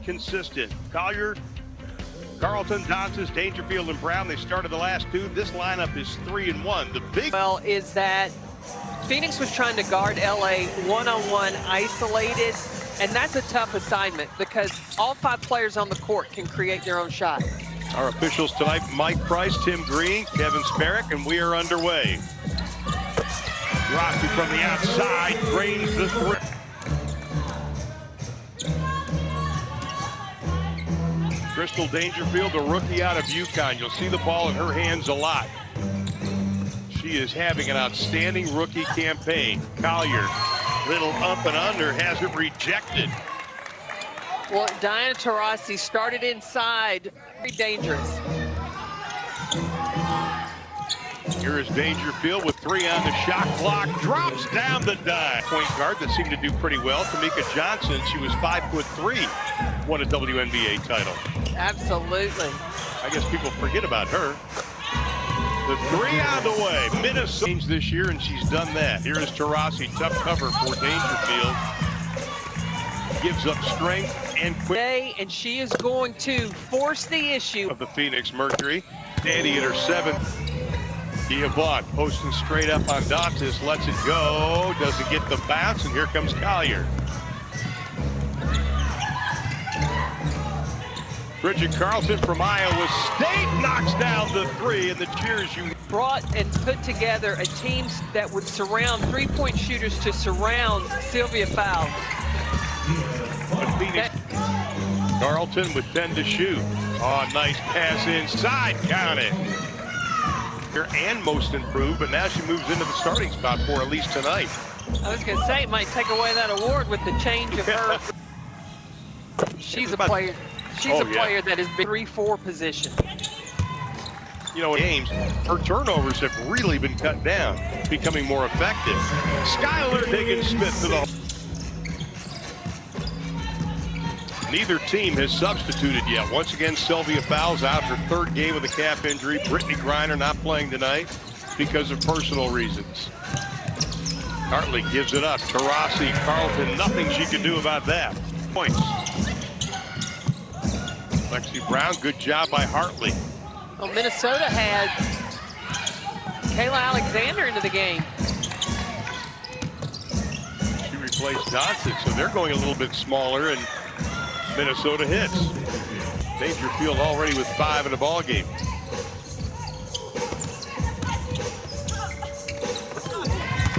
consistent. Collier, Carlton, Dances, Dangerfield, and Brown, they started the last two. This lineup is 3-1. The big is that Phoenix was trying to guard LA one-on-one isolated, and that's a tough assignment because all 5 players on the court can create their own shot. Our officials tonight, Mike Price, Tim Green, Kevin Sparrick, and we are underway. Rossi from the outside, drains the three. Crystal Dangerfield, a rookie out of UConn. You'll see the ball in her hands a lot. She is having an outstanding rookie campaign. Collier, little up and under, has it rejected. Well, Diana Taurasi started inside. Very dangerous. Here is Dangerfield with 3 on the shot clock. Drops down the dime. Point guard that seemed to do pretty well. Tamika Johnson, she was 5'3", won a WNBA title. Absolutely. I guess people forget about her. The 3 on the way. Minnesota changed this year, and she's done that. Here is Taurasi, tough cover for Dangerfield. Gives up strength and quick. And she is going to force the issue of the Phoenix Mercury. Danny at her 7th. Dia Vaughn posting straight up on Dantas, lets it go, doesn't get the bounce, and here comes Collier. Bridget Carlton from Iowa State knocks down the 3, and the cheers you brought and put together a team that would surround 3-point shooters to surround Sylvia Fowles. Carlton with 10 to shoot. Oh, nice pass inside, count it. And most improved, but now she moves into the starting spot for at least tonight. I was going to say, it might take away that award with the change of her. She's a player. She's a player that has been 3-4 position. You know, in games, her turnovers have really been cut down, becoming more effective. Skylar Diggins-Smith to the. Neither team has substituted yet. Once again, Sylvia Fowles out her 3rd game with a calf injury. Brittany Griner not playing tonight because of personal reasons. Hartley gives it up. Taurasi, Carlton, nothing she can do about that. Points. Lexi Brown, good job by Hartley. Well, Minnesota had Kayla Alexander into the game. She replaced Johnson, so they're going a little bit smaller, and Minnesota hits. Dangerfield already with 5 in the ball game.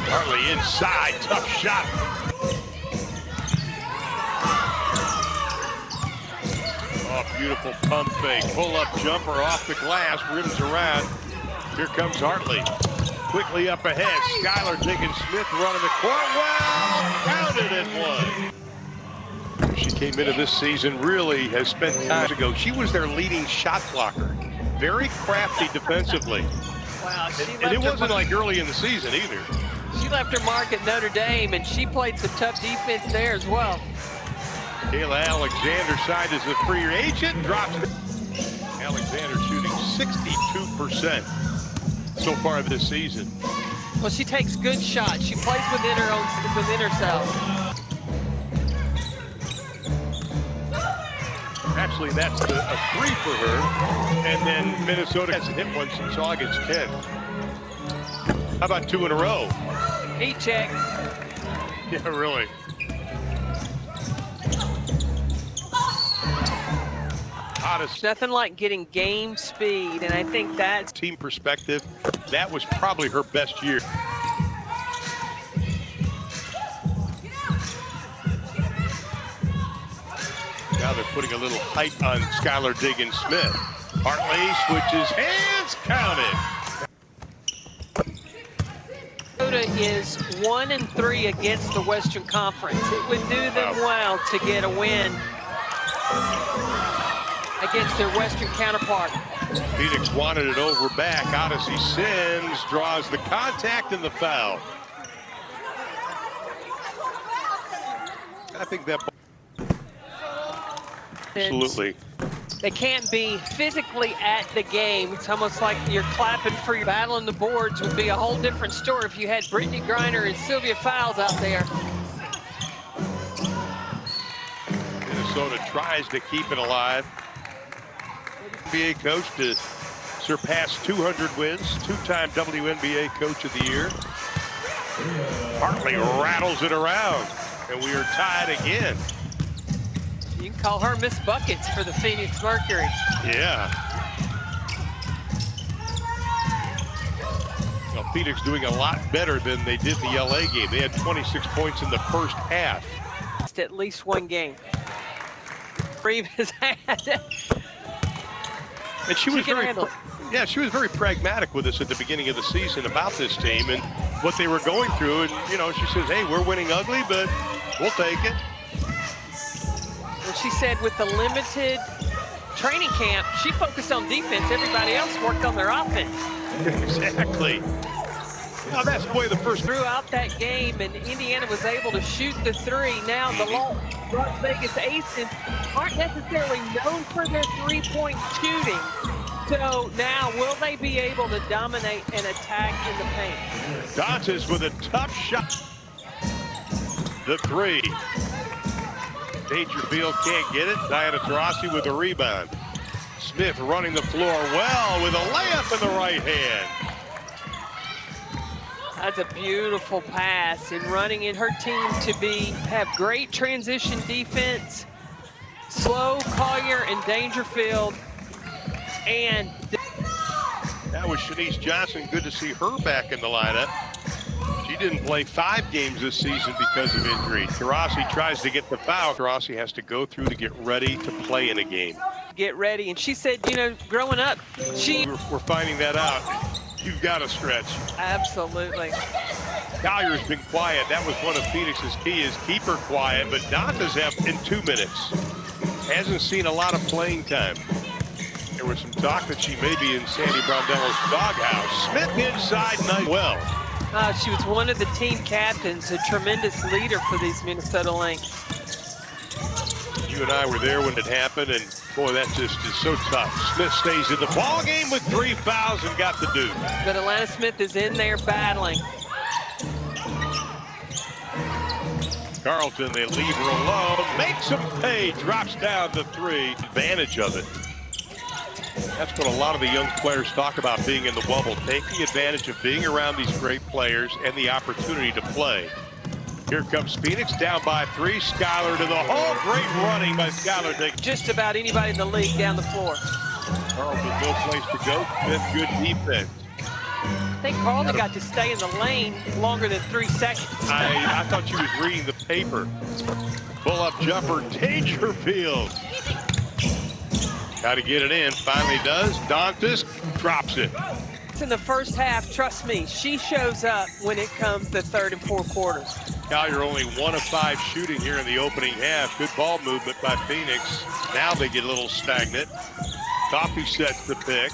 Hartley inside, tough shot. Oh, beautiful pump fake. Pull-up jumper off the glass, rims around. Here comes Hartley. Quickly up ahead. Skylar Diggins-Smith running the court. Well, counted and one. She came into this season, really has spent time ago. She was their leading shot blocker. Very crafty defensively. Wow, and it wasn't like early in the season either. She left her mark at Notre Dame, and she played some tough defense there as well. Kayla Alexander signed as a free agent, drops it. Alexander shooting 62% so far this season. Well, she takes good shots. She plays within herself. Actually, that's a 3 for her, and then Minnesota hasn't hit one since August 10th. How about 2 in a row? Heat check. Yeah, really. Hottest. Nothing like getting game speed, and I think that's team perspective. That was probably her best year. Now they're putting a little height on Skylar Diggins-Smith. Hartley switches hands, counted. Minnesota is 1-3 against the Western Conference. It would do them well to get a win against their Western counterpart. Phoenix wanted it over back. Odyssey Sims draws the contact and the foul. I think that absolutely. They can't be physically at the game. It's almost like you're clapping for your battle on the boards. Would be a whole different story if you had Brittany Griner and Sylvia Fowles out there. Minnesota tries to keep it alive. WNBA coach to surpass 200 wins, two-time WNBA Coach of the Year. Hartley rattles it around, and we are tied again. You can call her Miss Buckets for the Phoenix Mercury. Yeah. Well, Phoenix doing a lot better than they did the LA game. They had 26 points in the first half. At least one game. Reeve has had. And she was very pragmatic with us at the beginning of the season about this team and what they were going through. And, you know, she says, hey, we're winning ugly, but we'll take it. Well, she said with the limited training camp, she focused on defense. Everybody else worked on their offense. Exactly. Now that's the way the first throughout that game, and Indiana was able to shoot the three. Now the Las Vegas Aces aren't necessarily known for their three-point shooting. So now, will they be able to dominate and attack in the paint? Dantas with a tough shot. The three. Dangerfield can't get it. Diana Taurasi with a rebound. Smith running the floor well with a layup in the right hand. That's a beautiful pass, and running in her team to have great transition defense. Slow, Collier, and Dangerfield. And that was Shanice Johnson. Good to see her back in the lineup. She didn't play 5 games this season because of injury. Taurasi tries to get the foul. Taurasi has to go through to get ready to play in a game. Get ready. And she said, you know, growing up, we're finding that out. You've got to stretch. Absolutely. Collier's been quiet. That was one of Phoenix's keys, keep her quiet. But Dantas in 2 minutes hasn't seen a lot of playing time. There was some talk that she may be in Sandy Brondello's doghouse. Smith inside, nice well. She was one of the team captains, a tremendous leader for these Minnesota Lynx. You and I were there when it happened, and boy, that just is so tough. Smith stays in the ball game with 3 fouls and got the due. But Atlanta Smith is in there battling. Carlton, they leave her alone, makes them pay, drops down to 3. Advantage of it. That's what a lot of the young players talk about being in the bubble, taking advantage of being around these great players and the opportunity to play. Here comes Phoenix down by 3. Schuyler to the hole. Great running by Schuyler. Just about anybody in the league down the floor. Carlton, no place to go. Smith, good defense. I think Carlton got to stay in the lane longer than 3 seconds. I thought she was reading the paper. Pull-up jumper, Dangerfield. Got to get it in. Finally does. Dantas drops it. In the first half, trust me, she shows up when it comes to 3rd and 4th quarters. Collier only 1 of 5 shooting here in the opening half. Good ball movement by Phoenix. Now they get a little stagnant. Coffee sets the pick.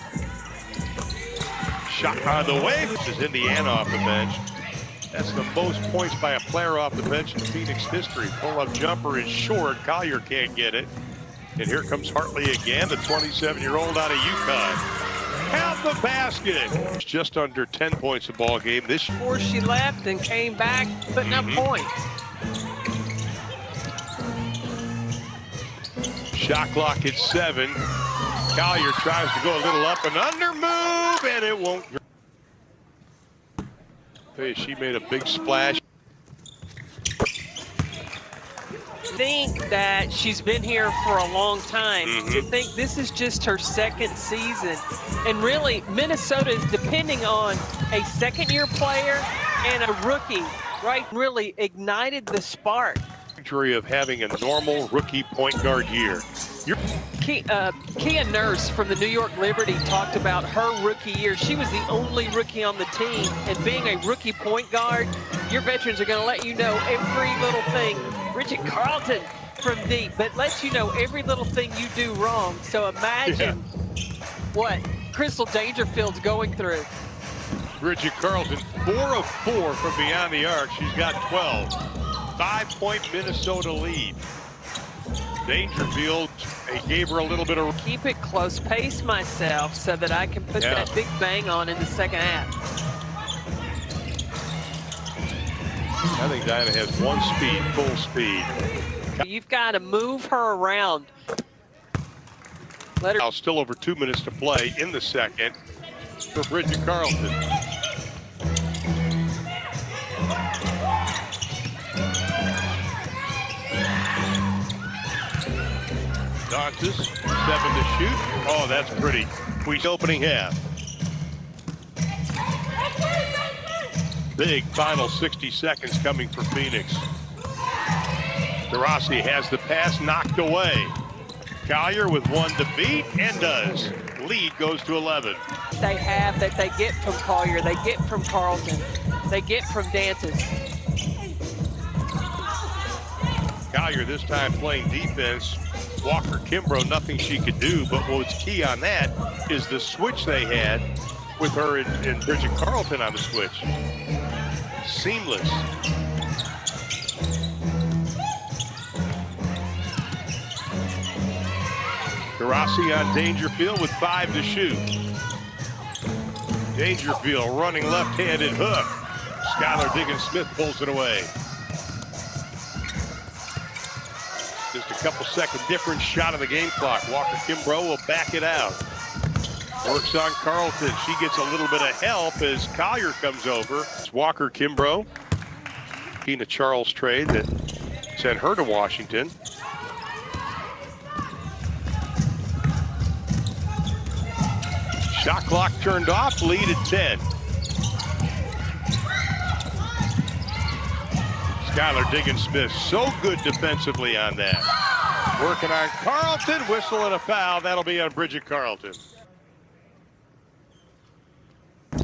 Shot on the way. This is Indiana off the bench. That's the most points by a player off the bench in Phoenix history. Pull-up jumper is short. Collier can't get it. And here comes Hartley again, the 27-year-old out of UConn. Count the basket. Just under 10 points a ball game. Before she left and came back, putting up points. Shot clock at 7. Collier tries to go a little up and under move, and it won't. Hey, she made a big splash. Think that she's been here for a long time. To think this is just her 2nd season, and really Minnesota is depending on a 2nd-year player and a rookie, right? Really ignited the spark. Of having a normal rookie point guard year. Kia Nurse from the New York Liberty talked about her rookie year. She was the only rookie on the team, and being a rookie point guard, your veterans are going to let you know every little thing. Richard Carlton from deep, but lets you know every little thing you do wrong. So imagine what Crystal Dangerfield's going through. Richard Carlton, 4 of 4 from beyond the arc. She's got 12. 5-point Minnesota lead. Dangerfield, they gave her a little bit of... Keep it close, pace myself so that I can put that big bang on in the 2nd half. I think Diana has 1 speed, full speed. You've got to move her around. Let her. Now still over 2 minutes to play in the second for Bridget Carlton. Dantas, 7 to shoot. Oh, that's pretty. We opening half. Big final 60 seconds coming for Phoenix. Taurasi has the pass knocked away. Collier with 1 to beat and does. Lead goes to 11. They have that they get from Collier, they get from Carlton, they get from Dantas. Collier this time playing defense. Walker Kimbrough, nothing she could do, but what was key on that is the switch they had with her and Bridget Carlton on the switch. Seamless. Taurasi on Dangerfield with 5 to shoot. Dangerfield running left-handed hook. Skylar Diggins-Smith pulls it away. Just a couple second difference, shot of the game clock. Walker Kimbrough will back it out. Works on Carlton. She gets a little bit of help as Collier comes over. It's Walker Kimbrough. Tina Charles trade that sent her to Washington. Shot clock turned off, lead at 10. Skylar Diggins-Smith, so good defensively on that. Working on Carlton, whistle and a foul. That'll be on Bridget Carlton.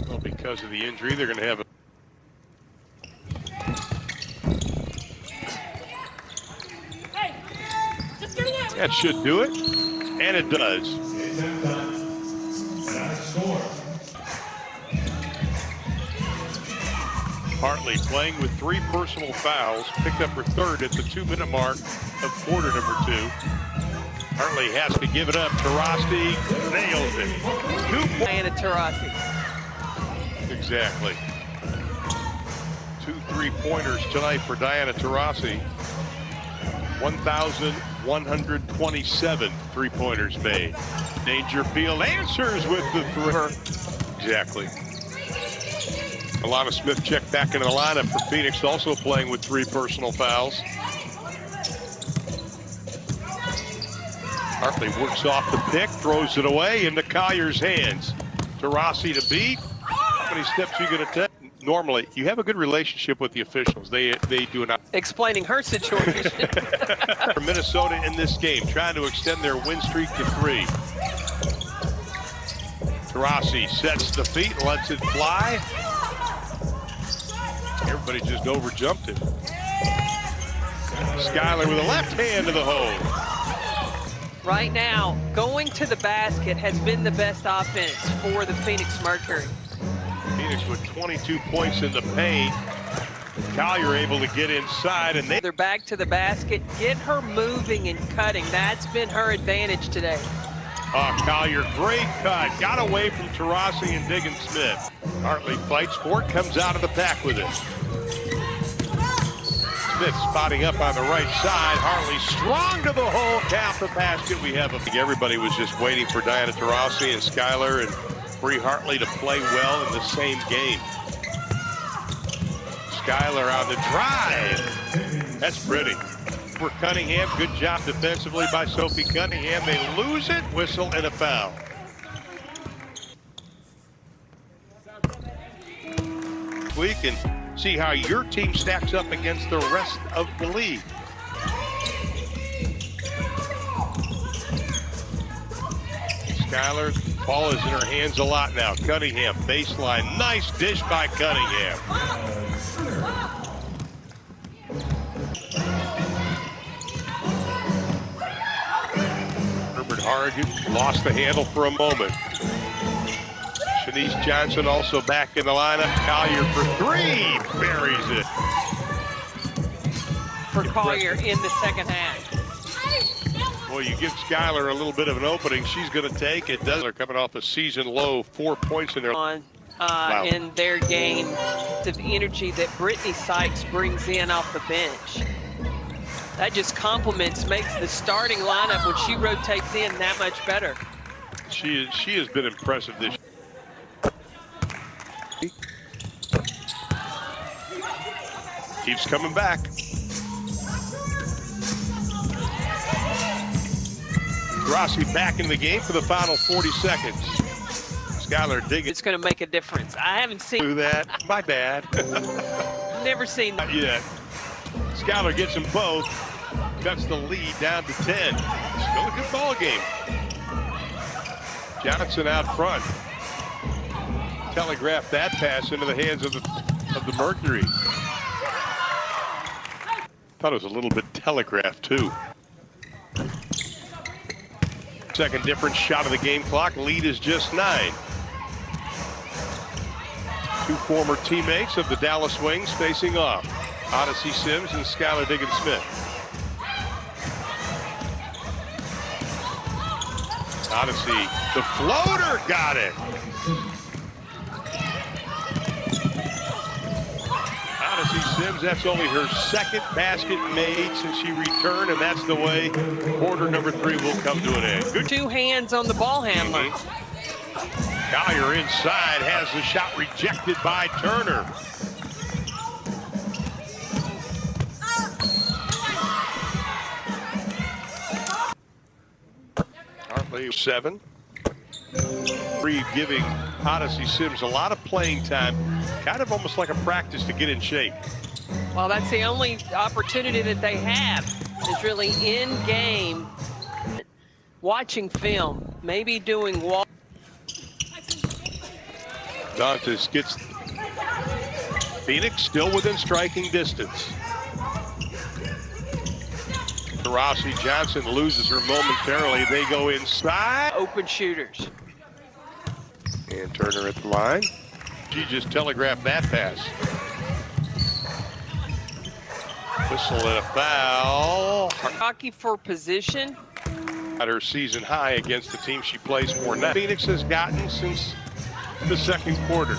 Well, because of the injury, they're going to have a... That should do it, and it does. Hartley playing with 3 personal fouls, picked up her 3rd at the 2-minute mark of quarter number 2. Hartley has to give it up. Taurasi nails it. 2 points. Diana Taurasi. Exactly. 2 3-pointers tonight for Diana Taurasi. 1,127 3-pointers made. Dangerfield answers with the 3. Exactly. Alana Smith checked back into the lineup for Phoenix, also playing with 3 personal fouls. Hartley works off the pick, throws it away into Collier's hands. Taurasi to beat. How many steps are you going to take? Normally, you have a good relationship with the officials. They do not. Explaining her situation. For Minnesota in this game, trying to extend their win streak to 3. Taurasi sets the feet, lets it fly. Everybody just overjumped it. Skylar with a left hand to the hole. Right now, going to the basket has been the best offense for the Phoenix Mercury. Phoenix with 22 points in the paint. Collier able to get inside, and They're back to the basket, get her moving and cutting. That's been her advantage today. Collier, great cut. Got away from Taurasi and Diggins-Smith. Hartley fights for it, comes out of the pack with it. Smith spotting up on the right side. Hartley strong to the hole, count the basket. We have everybody was just waiting for Diana Taurasi and Skylar and Bree Hartley to play well in the same game. Skylar on the drive. That's pretty. For Cunningham, good job defensively by Sophie Cunningham. They lose it, whistle and a foul. We can see how your team stacks up against the rest of the league. Skylar, ball is in her hands a lot now. Cunningham, baseline, nice dish by Cunningham. Harrigan lost the handle for a moment. Shanice Johnson also back in the lineup. Collier for 3, buries it. For Collier in the second half. Well, you give Skylar a little bit of an opening, she's going to take it. They're coming off a season low, 4 points in their wow. In their game, the energy that Brittany Sykes brings in off the bench. That just complements, makes the starting lineup when she rotates in that much better. She has been impressive this year. Keeps coming back. Rossi back in the game for the final 40 seconds. Skylar Diggins. It's going to make a difference. I haven't seen Do that. My bad. Never seen that. Not yet. Skylar gets them both. Cuts the lead down to 10. Still a good ball game. Johnson out front. Telegraphed that pass into the hands of the Mercury. Thought it was a little bit telegraphed too. Second different shot of the game clock. Lead is just 9. Two former teammates of the Dallas Wings facing off. Odyssey Sims and Skylar Diggins-Smith. Odyssey, the floater, got it. Odyssey Sims, that's only her second basket made since she returned, and that's the way quarter number 3 will come to an end. Good. 2 hands on the ball handler. Collier inside has the shot rejected by Turner. Hartley 7. 3 giving Odyssey Sims a lot of playing time, kind of almost like a practice to get in shape. Well, that's the only opportunity that they have is really in game, watching film, maybe doing walk. Dantes gets Phoenix still within striking distance. Rossi Johnson loses her momentarily. They go inside. Open shooters. And Turner at the line. She just telegraphed that pass. Whistle and a foul. Hockey for position. At her season high against the team she plays for now. Phoenix has gotten since the second quarter.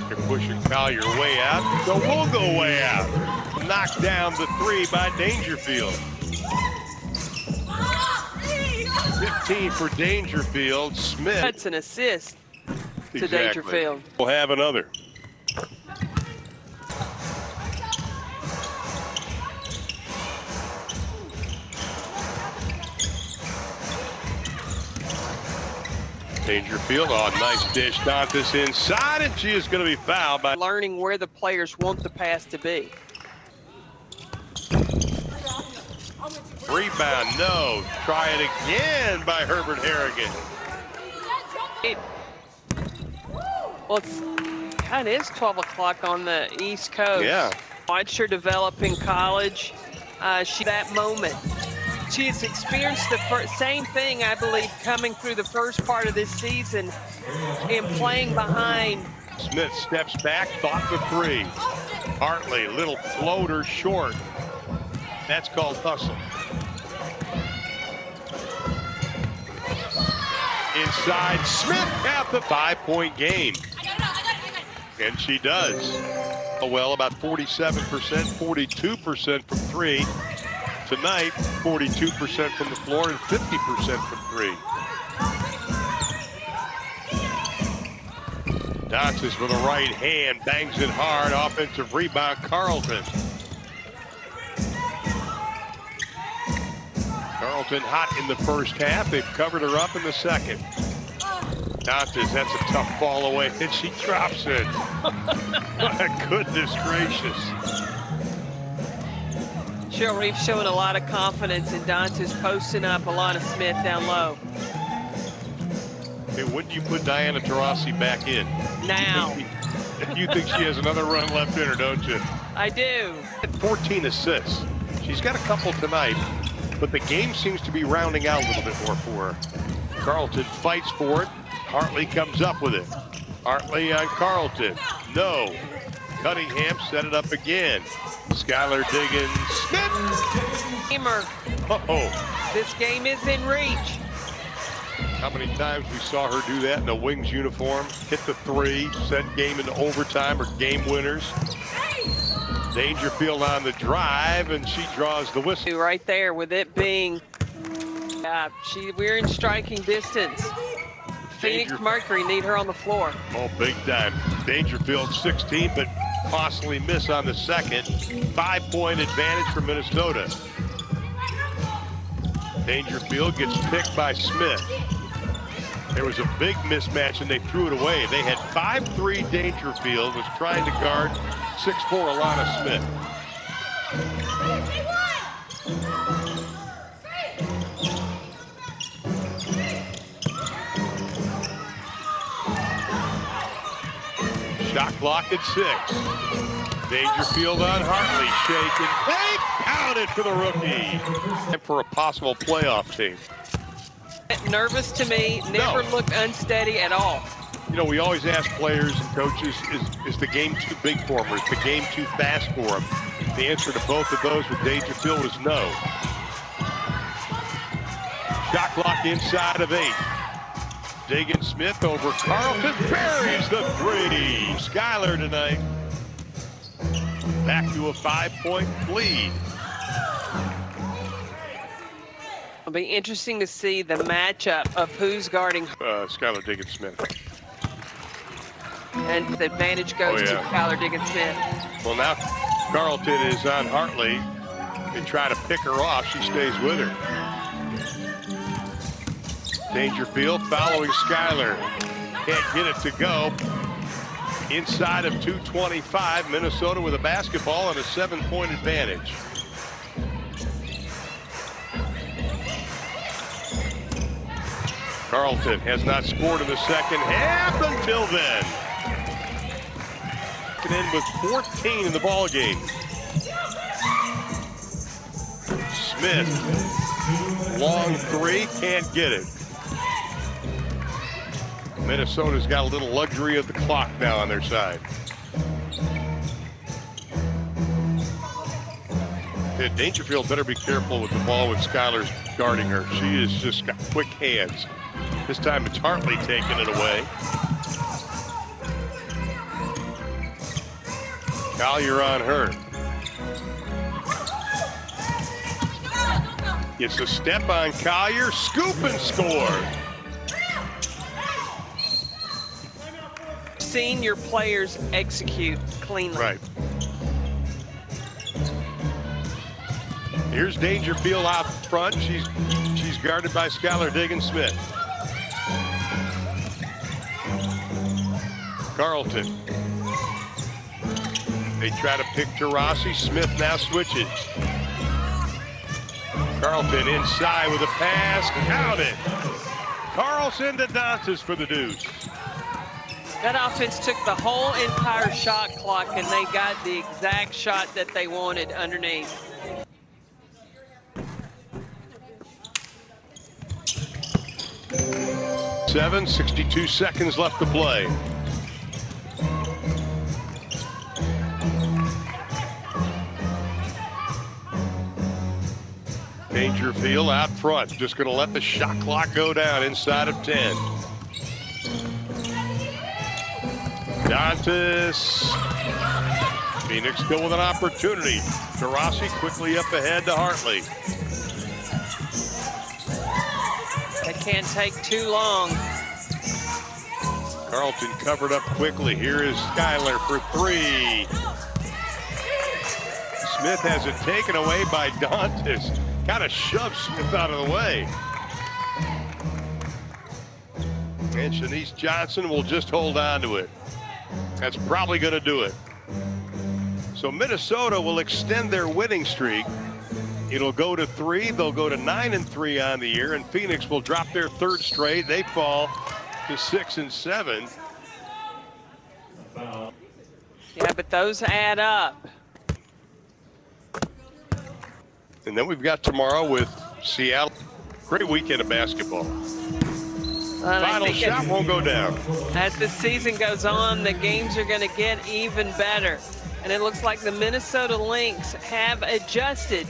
They're pushing Collier way out. So we'll go way out. Knocked down the 3 by Dangerfield. 15 for Dangerfield. Smith. That's an assist to Dangerfield. We'll have another. Dangerfield, oh, nice dish. Dantes inside, and she is going to be fouled by. Learning where the players want the pass to be. Rebound, no. Try it again by Herbert Harrigan. Well, it's kind of is 12 o'clock on the East Coast. Yeah. Watched her develop in college. That moment. She has experienced the same thing, I believe, coming through the first part of this season and playing behind. Smith steps back, thought the 3. Hartley, little floater short. That's called hustle. Inside, Smith at the 5-point game. And she does. Well, about 47%, 42% from 3. Tonight, 42% from the floor and 50% from 3. Dantes with a right hand, bangs it hard, offensive rebound, Carlton. Carlton hot in the first half. They've covered her up in the second. Dantes, that's a tough ball away, and she drops it. My goodness gracious. Cheryl Reeve showing a lot of confidence in Dantes posting up Alana Smith down low. Hey, when do you put Diana Taurasi back in? Now. You think she has another run left in her, don't you? I do. 14 assists. She's got a couple tonight, but the game seems to be rounding out a little bit more for her. Carlton fights for it. Hartley comes up with it. Hartley on Carlton. No. Cunningham set it up again. Skylar Diggins-Smith. Gamer. Uh-oh. This game is in reach. How many times we saw her do that in a Wings uniform, hit the three, send game into overtime or game winners. Dangerfield on the drive, and she draws the whistle. Right there, with it being, we're in striking distance. Phoenix Mercury need her on the floor. Oh, big time. Dangerfield 16, but costly miss on the second. 5-point advantage for Minnesota. Dangerfield gets picked by Smith. There was a big mismatch and they threw it away. They had 5'3" Dangerfield was trying to guard 6'4" Alana Smith. Shot clock at 6. Dangerfield on Hartley, shaking. They counted for the rookie. And for a possible playoff team. Nervous to me, never looked unsteady at all. You know, we always ask players and coaches, is the game too big for them or is the game too fast for them? The answer to both of those with Dangerfield was no. Shot clock inside of 8. Dagan Smith over Carlton, buries the 3. Schuyler tonight. Back to a 5-point lead. It'll be interesting to see the matchup of who's guarding Schuyler Dagan Smith. And the advantage goes to Schuyler Dagan Smith. Well, now Carlton is on Hartley. They try to pick her off. She stays with her. Dangerfield following Schuyler. Can't get it to go. Inside of 2:25, Minnesota with a basketball and a 7-point advantage. Carlton has not scored in the second half until then. In with 14 in the ball game. Smith, long 3, can't get it. Minnesota's got a little luxury of the clock now on their side. Dangerfield better be careful with the ball when Schuyler's guarding her. She has just got quick hands. This time it's Hartley taking it away. Collier on her. It's a step on Collier, scoop and score. Seen your players execute cleanly. Right. Here's Dangerfield out front. She's guarded by Schuyler Dagan Smith. Carlton. They try to pick Taurasi. Smith now switches. Carlton inside with a pass. Count it. Carlson to Dantas for the deuce. That offense took the whole entire shot clock and they got the exact shot that they wanted underneath. Seven, 62 seconds left to play. Dangerfield out front, just going to let the shot clock go down inside of 10. Dantas. Phoenix still with an opportunity. Taurasi quickly up ahead to Hartley. They can't take too long. Carlton covered up quickly. Here is Schuyler for 3. Smith has it taken away by Dantas. Kind of shoves Smith out of the way. And Shanice Johnson will just hold on to it. That's probably going to do it. So Minnesota will extend their winning streak. It'll go to 3. They'll go to 9-3 on the year, and Phoenix will drop their 3rd straight. They fall to 6-7. Yeah, but those add up. And then we've got tomorrow with Seattle. Great weekend of basketball. Final shot won't go down. As the season goes on, the games are going to get even better. And it looks like the Minnesota Lynx have adjusted